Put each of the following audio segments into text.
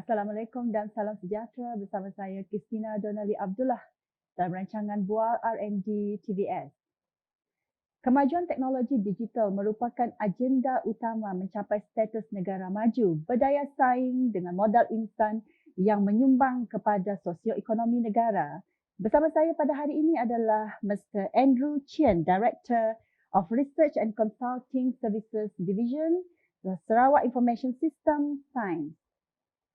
Assalamualaikum dan salam sejahtera bersama saya Qistina Donna Lee Abdullah dalam rancangan Bual R&D TVS. Kemajuan teknologi digital merupakan agenda utama mencapai status negara maju berdaya saing dengan modal instan yang menyumbang kepada sosioekonomi negara. Bersama saya pada hari ini adalah Mr. Andrew Chien, Director of Research and Consulting Services Division, the Sarawak Information System, SAINS.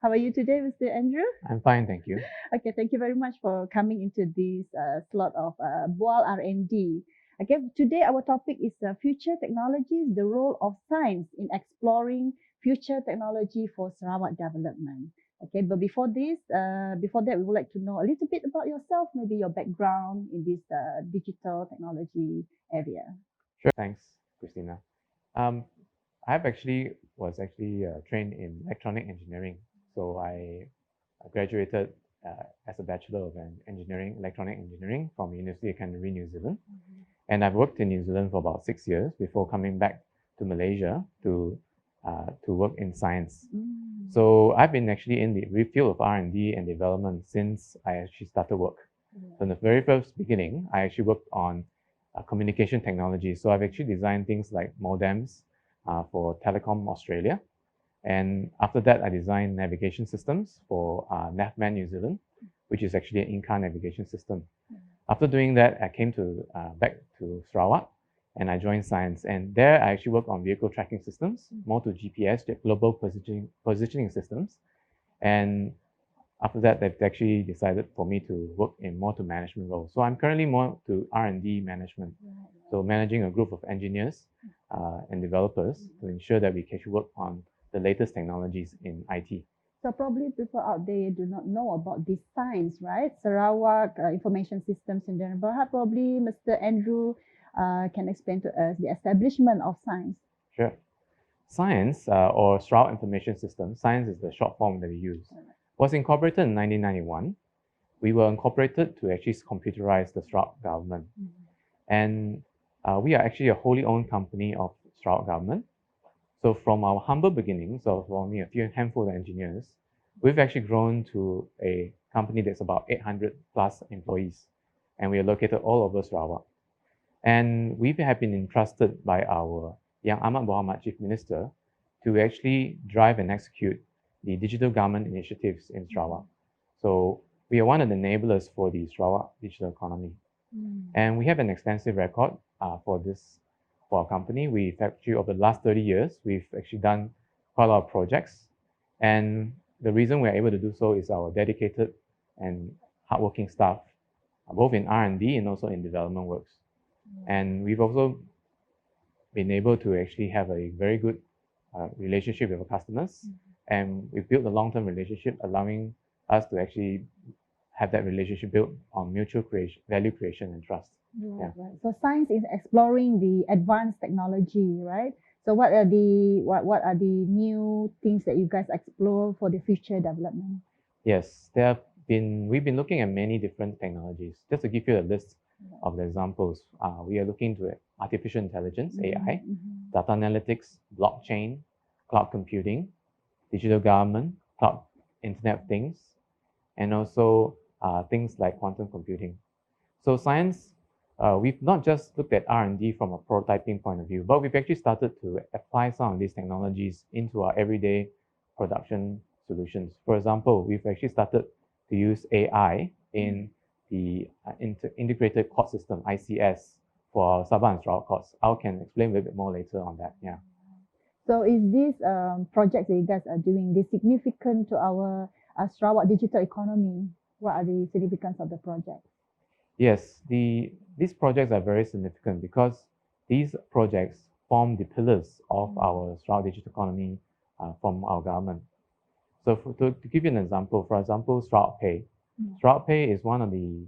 How are you today, Mr. Andrew? I'm fine, thank you. Okay, thank you very much for coming into this slot of Bual R&D. Okay, today our topic is future technologies, the role of science in exploring future technology for Sarawak development. Okay, but before that, we would like to know a little bit about yourself, maybe your background in this digital technology area. Sure, thanks, Qistina. I was trained in electronic engineering. So I graduated as a Bachelor of Electronic Engineering from University of Canterbury, New Zealand. And I've worked in New Zealand for about 6 years before coming back to Malaysia to work in science. So I've been actually in the field of R&D and development since I actually started work. So in the very first beginning, I actually worked on communication technology. So I've actually designed things like modems for Telecom Australia. And after that, I designed navigation systems for NavMan New Zealand, which is actually an in-car navigation system. After doing that, I came back to Sarawak and I joined SAINS. And there, I actually worked on vehicle tracking systems, more to GPS, global positioning systems. And after that, they've actually decided for me to work in more to management roles. So I'm currently more to R&D management. So managing a group of engineers and developers to ensure that we can work on the latest technologies in IT. So probably people out there do not know about this SAINS, right? Sarawak Information Systems in general. Perhaps probably Mr. Andrew can explain to us the establishment of SAINS. Sure. SAINS, or Sarawak Information Systems, SAINS is the short form that we use, was incorporated in 1991. We were incorporated to actually computerize the Sarawak government. And we are actually a wholly owned company of Sarawak government. So from our humble beginnings of only a handful of engineers, we've actually grown to a company that's about 800 plus employees. And we are located all over Sarawak. And we have been entrusted by our Yang Amat Muhammad Chief Minister to actually drive and execute the digital government initiatives in Sarawak. So we are one of the enablers for the Sarawak digital economy. And we have an extensive record for our company. We've actually, over the last 30 years, we've actually done quite a lot of projects. And the reason we're able to do so is our dedicated and hardworking staff, both in R&D and also in development works. And we've also been able to actually have a very good relationship with our customers. And we've built a long-term relationship, allowing us to actually have that relationship built on mutual value creation and trust. Right. So science is exploring the advanced technology, right? So what are the new things that you guys explore for the future development? Yes, we've been looking at many different technologies. Just to give you a list of the examples, we are looking to artificial intelligence, AI, data analytics, blockchain, cloud computing, digital government, cloud Internet of Things, and also things like quantum computing. So science, we've not just looked at R&D from a prototyping point of view, but we've actually started to apply some of these technologies into our everyday production solutions. For example, we've actually started to use AI in the integrated court system, ICS, for our Sabah and Sarawak courts. I can explain a little bit more later on that. Yeah. So is this project that you guys are doing this significant to our Sarawak digital economy? What are the significance of the project? Yes, these projects are very significant because these projects form the pillars of our Sarawak digital economy from our government. So to give you an example, for example, Sarawak Pay. Sarawak Pay is one of the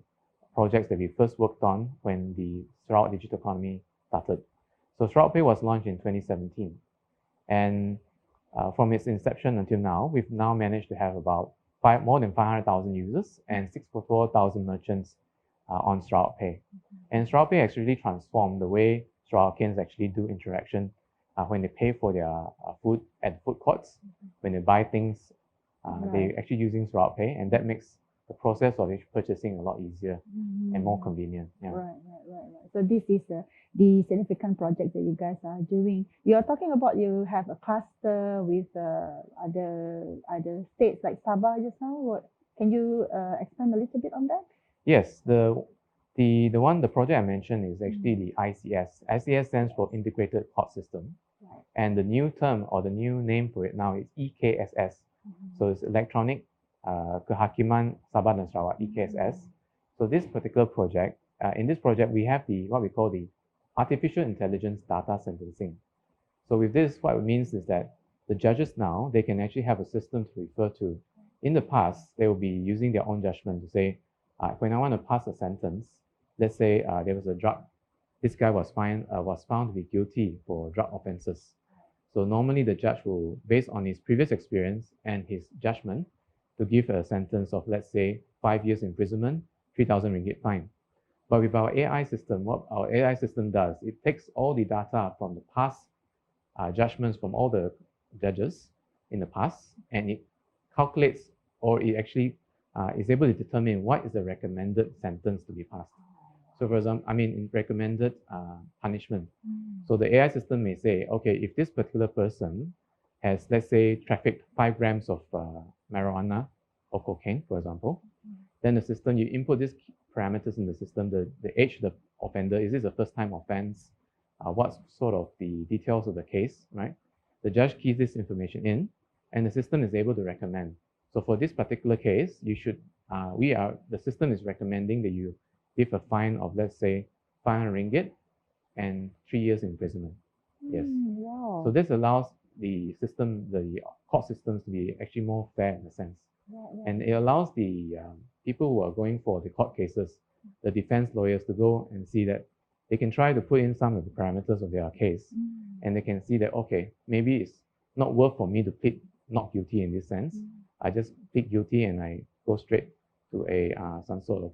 projects that we first worked on when the Sarawak digital economy started. So Sarawak Pay was launched in 2017. And from its inception until now, we've now managed to have about more than 500,000 users and 64,000 merchants on Sarawak Pay. And Sarawak Pay actually transformed the way Sarawakians actually do interaction when they pay for their food at food courts, when they buy things They're actually using Sarawak Pay, and that makes the process of purchasing a lot easier and more convenient. Yeah. Right. So this is the significant project that you guys are doing. You are talking about you have a cluster with other states like Sabah just now. Can you expand a little bit on that? Yes, the project I mentioned is actually the ICS. ICS stands for Integrated Court System, and the new term or the new name for it now is EKSS. So it's Electronic Kehakiman Sabah dan Sarawak, EKSS. So this particular project, in this project we have what we call the artificial intelligence data sentencing. So with this, what it means is that the judges now, they can actually have a system to refer to. In the past, they will be using their own judgment to say, when I want to pass a sentence, let's say there was a drug, this guy was found to be guilty for drug offenses. So normally the judge will, based on his previous experience and his judgment, to give a sentence of, let's say, 5 years imprisonment, 3,000 ringgit fine. But with our AI system, what our AI system does, it takes all the data from the past judgments from all the judges in the past, and it calculates, or it actually is able to determine what is the recommended sentence to be passed. So for example, in recommended punishment. So the AI system may say, okay, if this particular person has, let's say, trafficked 5 grams of marijuana or cocaine, for example, then the system, you input these parameters in the system, the age of the offender, is this a first time offense? What's sort of the details of the case, right? The judge keys this information in, and the system is able to recommend. So for this particular case, you should, the system is recommending that you give a fine of, let's say, 500 ringgit and 3 years imprisonment. Yes. Wow. So this allows the system, the court systems to be actually more fair in a sense. And it allows the people who are going for the court cases, the defense lawyers, to go and see that they can try to put in some of the parameters of their case, and they can see that, okay, maybe it's not worth for me to plead not guilty in this sense. I just plead guilty and I go straight to some sort of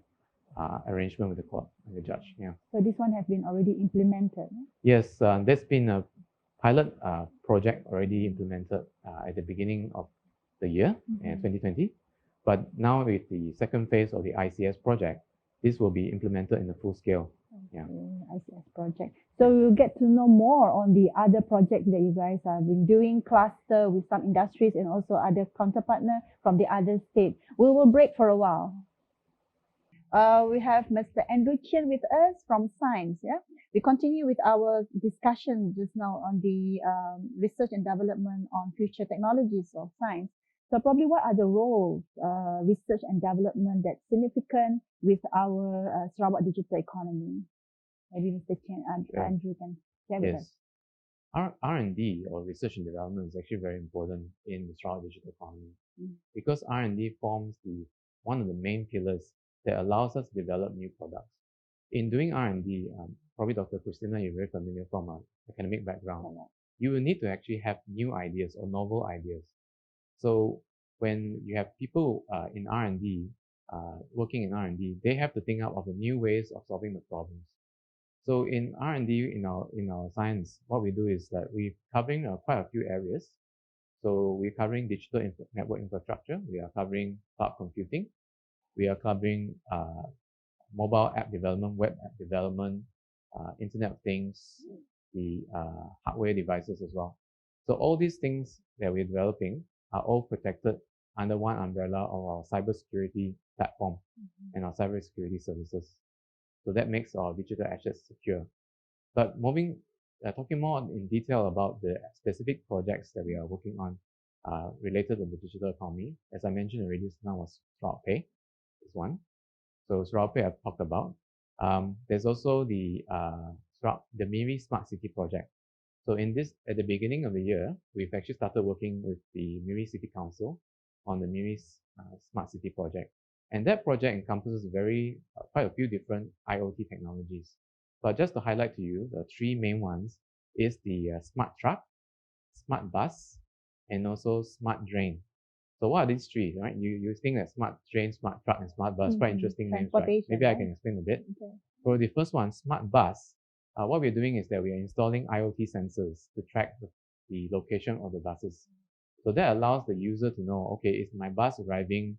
arrangement with the court and the judge. Yeah. So this one has been already implemented. Yes, there's been a pilot project already implemented at the beginning of the year, in 2020. But now with the second phase of the ICS project, this will be implemented in a full scale. Yeah. ICS project. So you'll get to know more on the other projects that you guys have been doing, cluster with some industries and also other counterpartner from the other states. We will break for a while. We have Mr. Andrew Chien with us from SAINS. Yeah, we continue with our discussion just now on the research and development on future technologies of science. So probably what are the roles, research and development that's significant with our Sarawak digital economy? Maybe Mr. Chien, Andrew can share with us. R&D, or research and development, is actually very important in the Sarawak digital economy because R&D forms one of the main pillars that allows us to develop new products. In doing R&D, probably Dr. Qistina, you're very familiar from an academic background. You will need to actually have new ideas or novel ideas. So when you have people in R&D, working in R&D, they have to think up of the new ways of solving the problems. So in R&D, in our science, what we do is that we're covering quite a few areas. So we're covering digital network infrastructure, we are covering cloud computing, we are covering mobile app development, web app development, Internet of Things, the hardware devices as well. So all these things that we're developing are all protected under one umbrella of our cybersecurity platform and our cybersecurity services. So that makes our digital assets secure. But talking more in detail about the specific projects that we are working on related to the digital economy, as I mentioned already, just now was Sarawak Pay is one. So Sarawak Pay I've talked about. There's also the Miri Smart City project. So at the beginning of the year, we've actually started working with the Miri City Council on the Miri Smart City project. And that project encompasses quite a few different IoT technologies. But just to highlight to you, the 3 main ones is the smart truck, smart bus, and also smart drain. So what are these 3, right? You think that smart drain, smart truck, and smart bus, quite interesting names, right? Maybe I can explain a bit. Okay. For the first one, smart bus, what we're doing is that we are installing IoT sensors to track the location of the buses. So that allows the user to know, okay, is my bus arriving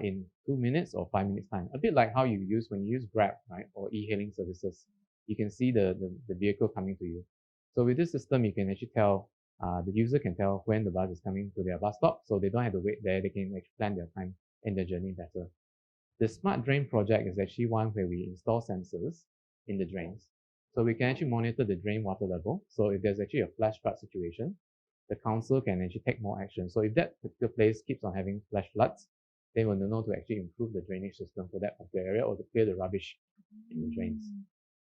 in 2 minutes or 5 minutes time? A bit like how you use when you use Grab, right, or e-hailing services. You can see the vehicle coming to you. So with this system, you can actually tell, the user can tell when the bus is coming to their bus stop, so they don't have to wait there. They can actually plan their time and their journey better. The smart drain project is actually one where we install sensors in the drains. So we can actually monitor the drain water level. So if there's actually a flash flood situation, the council can actually take more action. So if that particular place keeps on having flash floods, they will know to actually improve the drainage system for that particular area or to clear the rubbish in the drains.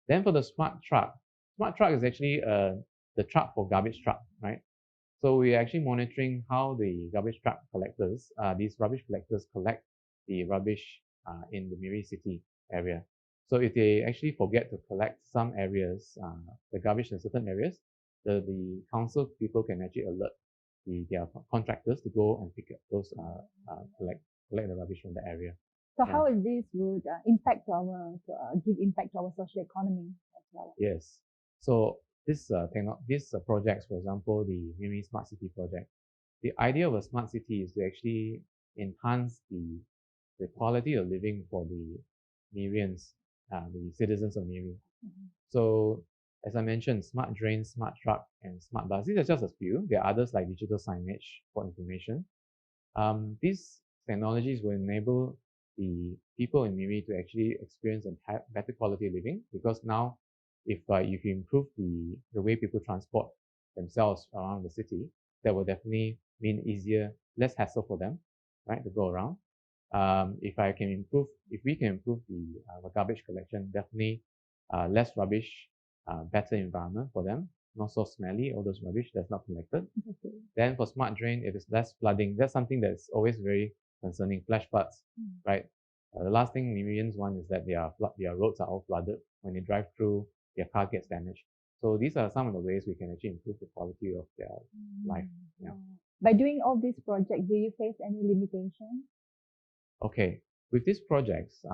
Then for the smart truck is actually the truck for garbage truck, right? So we are actually monitoring how the garbage truck collectors, these rubbish collectors collect the rubbish in the Miri city area. So if they actually forget to collect some areas, the garbage in certain areas, the council people can actually alert their contractors to go and pick up those, collect the rubbish from the area. So how is this would impact our give impact to our social economy as well? Yes. So this projects, for example, the Miri Smart City project. The idea of a smart city is to actually enhance the quality of living for the Mirians, the citizens of Miri. So as I mentioned, smart drains, smart truck, and smart bus. These are just a few. There are others like digital signage for information. These technologies will enable the people in Miri to actually experience and have better quality of living, because now if you improve the way people transport themselves around the city, that will definitely mean easier, less hassle for them, right, to go around. If we can improve the garbage collection, definitely less rubbish, better environment for them, not so smelly, all those rubbish that's not collected. Okay. Then for smart drain, it is less flooding. That's something that's always very concerning, flash floods, right? The last thing Mirians want is that their roads are all flooded. When they drive through, their car gets damaged. So these are some of the ways we can actually improve the quality of their life. Yeah. By doing all these projects, do you face any limitations? Okay, with these projects,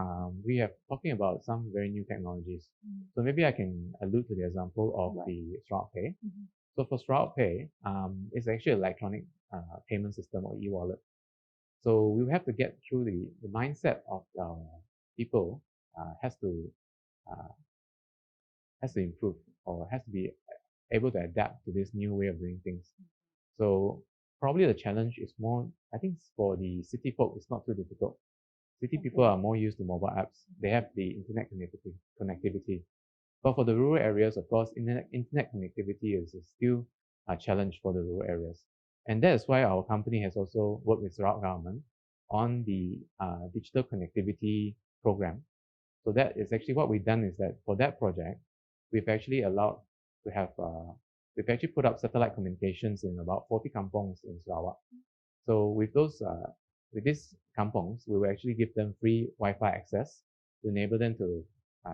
we are talking about some very new technologies. So maybe I can allude to the example of the Stroud Pay. So for Stroud Pay, it's actually an electronic payment system or e-wallet. So we have to get through the mindset of people has to improve, or has to be able to adapt to this new way of doing things. So probably the challenge is more, I think for the city folk, it's not too difficult. City people are more used to mobile apps. They have the internet connectivity. But for the rural areas, of course, internet connectivity is still a challenge for the rural areas. And that is why our company has also worked with Sarawak government on the digital connectivity program. So that is actually what we've done, is that for that project, we've actually allowed to have, we've actually put up satellite communications in about 40 kampongs in Sarawak. So with these kampongs, we will actually give them free Wi-Fi access to enable them to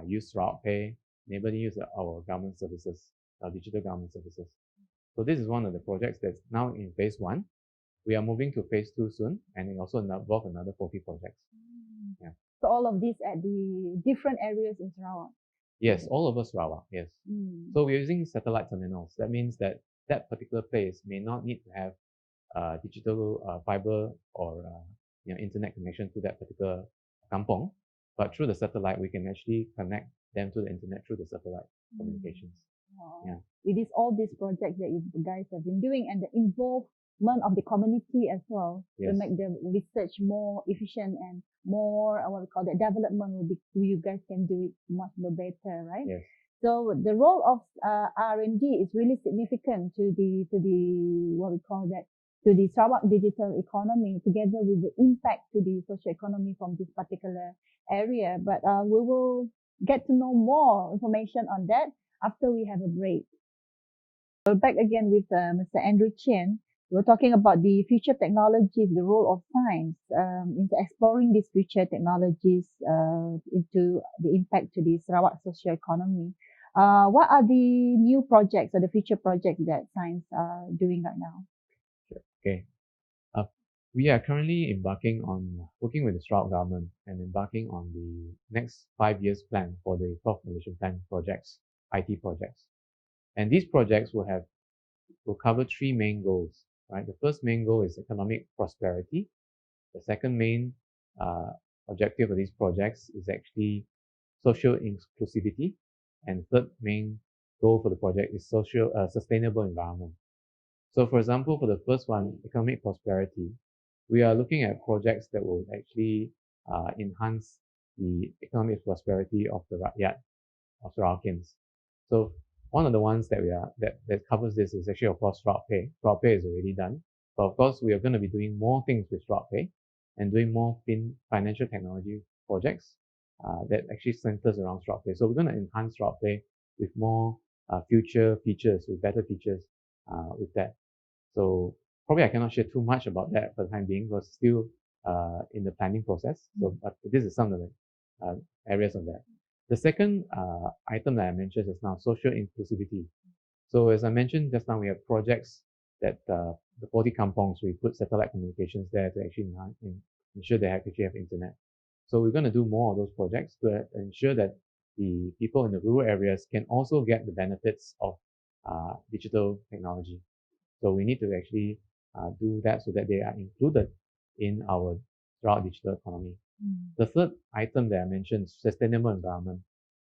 use Sarawak Pay, enable them to use our government services, our digital government services. So this is one of the projects that's now in phase 1. We are moving to phase 2 soon, and it also involves another 40 projects. Yeah. So all of these at the different areas in Sarawak? Yes, all over Sarawak, yes. So we're using satellite terminals. That means that that particular place may not need to have digital fiber or internet connection to that particular kampong, but through the satellite, we can actually connect them to the internet through the satellite communications. Wow. Yeah. It is all these projects that you guys have been doing, and the involvement of the community as well, to make the research more efficient and more, what we call that, development will be, you guys can do it much more better, right? Yes. So the role of R&D is really significant to the what we call that, to the Sarawak digital economy, together with the impact to the social economy from this particular area. But we will get to know more information on that after we have a break. We're back again with Mr. Andrew Chien. We're talking about the future technologies, the role of science into exploring these future technologies into the impact to the Sarawak socio-economy. What are the new projects or the future projects that science are doing right now? Okay. We are currently working with the Sarawak government and embarking on the next 5 years plan for the 12th Malaysian Plan projects, IT projects. And these projects will cover 3 main goals. right? The first main goal is economic prosperity. The second main objective of these projects is actually social inclusivity. And third main goal for the project is sustainable environment. So for example, for the first one, economic prosperity, we are looking at projects that will actually enhance the economic prosperity of the rakyat, of Sarawakians. So one of the ones that that covers this is actually, of course, SarawakPay. SarawakPay is already done. But of course, we are going to be doing more things with SarawakPay and doing more financial technology projects that actually centers around SarawakPay. So we're going to enhance SarawakPay with more future features, with better features with that. So probably I cannot share too much about that for the time being, because still in the planning process. So, but this is some of the areas of that. The second item that I mentioned just now, social inclusivity. So as I mentioned just now, we have projects that the 40 kampongs, we put satellite communications there to actually ensure they actually have internet. So we're going to do more of those projects to ensure that the people in the rural areas can also get the benefits of digital technology. So we need to actually do that so that they are included in our Sarawak digital economy. The third item that I mentioned is sustainable environment.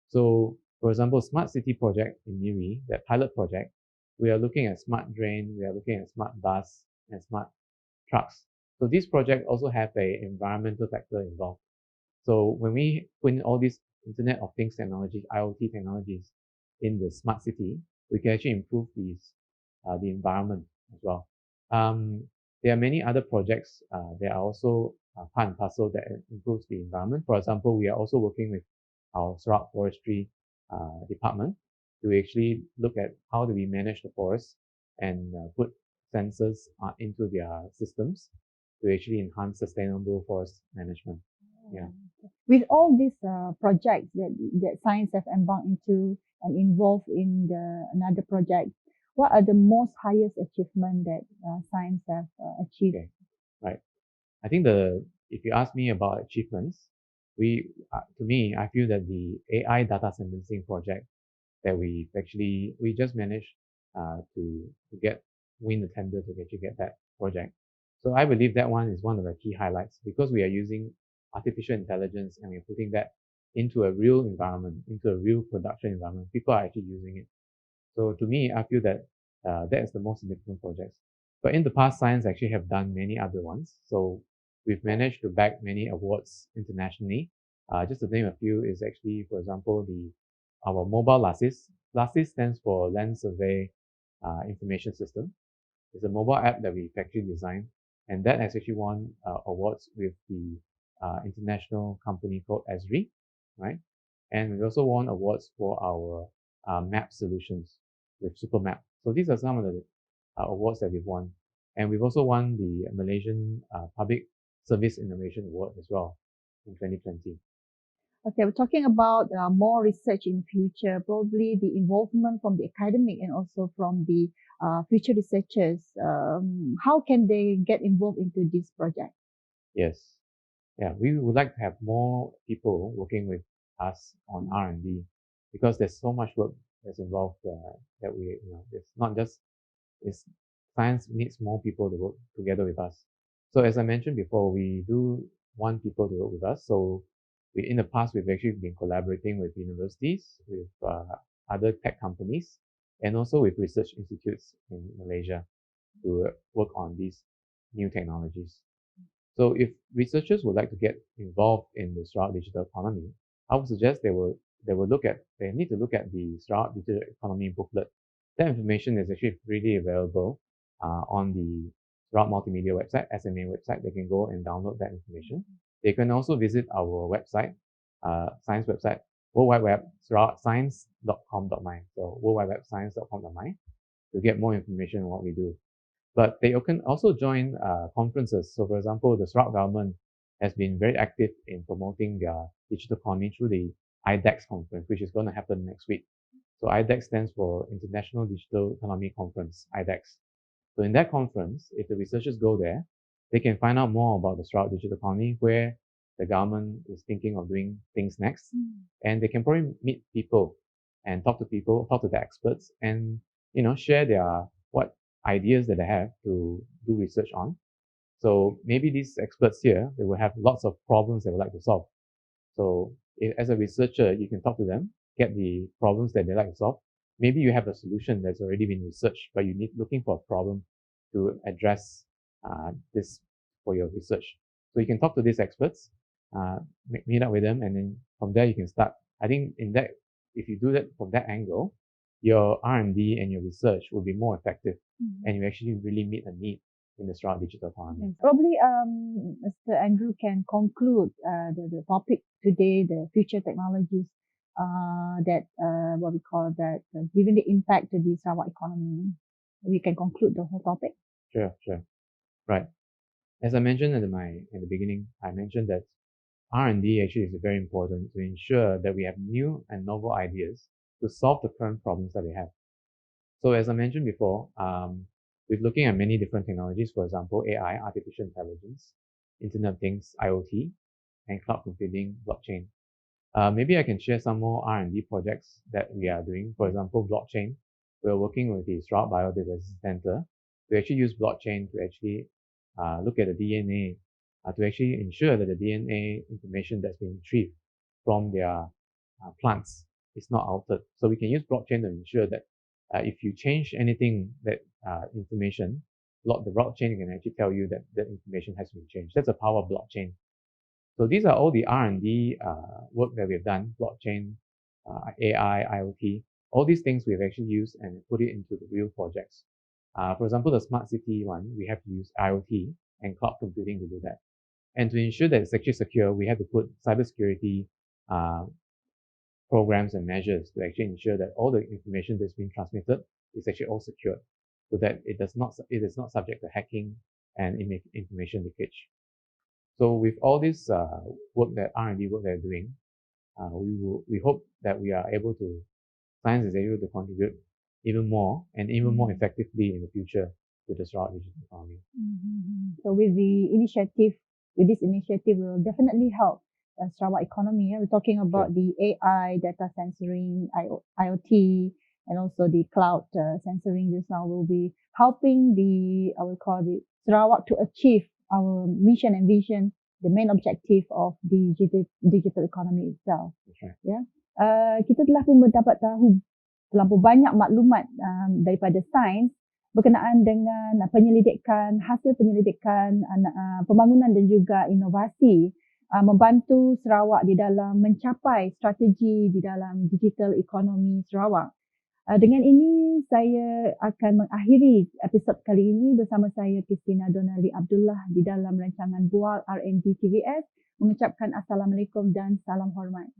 So, for example, smart city project in Miri, that pilot project, we are looking at smart drain, we are looking at smart bus and smart trucks. So this project also have a environmental factor involved. So when we put in all these Internet of Things technologies, IoT technologies in the smart city, we can actually improve the environment as well. There are many other projects that are also part and parcel that improves the environment. For example, we are also working with our Sarawak Forestry department to actually look at how do we manage the forest and put sensors into their systems to actually enhance sustainable forest management. Yeah. With all these projects that SAINS have embarked into and involved in another project, what are the most highest achievement that SAINS have achieved? Okay. Right. I think if you ask me about achievements, to me, I feel that the AI data sentencing project that we just managed to win the tender to actually get that project. So I believe that one is one of the key highlights, because we are using artificial intelligence and we're putting that into a real environment, into a real production environment. People are actually using it. So to me, I feel that that is the most significant project. But in the past, SAINS actually have done many other ones. So we've managed to bag many awards internationally. Just to name a few is actually, for example, our mobile LASIS. LASIS stands for Land Survey Information System. It's a mobile app that we've actually designed, and that has actually won awards with the international company called Esri, right? And we also won awards for our map solutions with SuperMap. So these are some of the awards that we've won. And we've also won the Malaysian Public Service Innovation Award as well in 2020. Okay, we're talking about more research in future, probably the involvement from the academic and also from the future researchers. How can they get involved into this project? Yes. Yeah, we would like to have more people working with us on R&D, because there's so much work that's involved that it's not just, science needs more people to work together with us. So as I mentioned before, we do want people to work with us. So in the past, we've actually been collaborating with universities, with other tech companies, and also with research institutes in Malaysia to work on these new technologies. So if researchers would like to get involved in the Sarawak digital economy, I would suggest they need to look at the Sarawak digital economy booklet. That information is actually freely available on the Sarawak Multimedia website, SMA website. They can go and download that information. They can also visit our website, SAINS website, World Wide Web, science.com.my. So World Wide Web, science.com.my, to get more information on what we do. But they can also join conferences. So for example, the Sarawak government has been very active in promoting their digital economy through the IDEX conference, which is going to happen next week. So IDEX stands for International Digital Economy Conference, IDEX. So in that conference, if the researchers go there, they can find out more about the Sarawak digital economy, where the government is thinking of doing things next. And they can probably meet people and talk to the experts, and share their what ideas that they have to do research on. So maybe these experts here, they will have lots of problems they would like to solve. So as a researcher, you can talk to them, get the problems that they like to solve. Maybe you have a solution that's already been researched, but you need looking for a problem to address this for your research. So you can talk to these experts, meet up with them, and then from there you can start. I think if you do that from that angle, your R&D and your research will be more effective, and you actually really meet a need in the Sarawak digital economy. Probably Mr. Andrew can conclude the topic today, the future technologies what we call that, given the impact to the Sarawak economy. We can conclude the whole topic. Sure. Right. As I mentioned in the beginning, I mentioned that R&D actually is very important to ensure that we have new and novel ideas to solve the current problems that we have. So as I mentioned before, we're looking at many different technologies, for example, AI, artificial intelligence, Internet of Things, IoT, and cloud computing, blockchain. Maybe I can share some more R&D projects that we are doing. For example, blockchain. We're working with the Sarawak Biodiversity Center to actually use blockchain to actually look at the DNA, to actually ensure that the DNA information that's been retrieved from their plants is not altered. So we can use blockchain to ensure that if you change anything, that information, the blockchain can actually tell you that that information has been changed. That's the power of blockchain. So these are all the R&D work that we've done, blockchain, AI, IoT, all these things we've actually used and put it into the real projects. For example, the smart city one, we have to use IoT and cloud computing to do that. And to ensure that it's actually secure, we have to put cybersecurity programs and measures to actually ensure that all the information that's being transmitted is actually all secured, so that it is not subject to hacking and information leakage. So with all this R&D work that we're doing, we hope that we are able to, science is able to contribute even more and even more effectively in the future to the Sarawak digital economy. So with this initiative will definitely help the Sarawak economy. We're talking about the AI, data sensoring, IoT, and also the cloud sensoring. This now will be helping Sarawak to achieve our mission and vision, the main objective of the digital economy itself. Okay. Kita telah pun mendapat tahu terlampau banyak maklumat daripada sains berkenaan dengan hasil penyelidikan, pembangunan dan juga inovasi membantu Sarawak di dalam mencapai strategi di dalam digital economy Sarawak. Dengan ini saya akan mengakhiri episod kali ini bersama saya Qistina Donna Lee Abdullah di dalam rancangan Bual R&D TVS, mengucapkan Assalamualaikum dan salam hormat.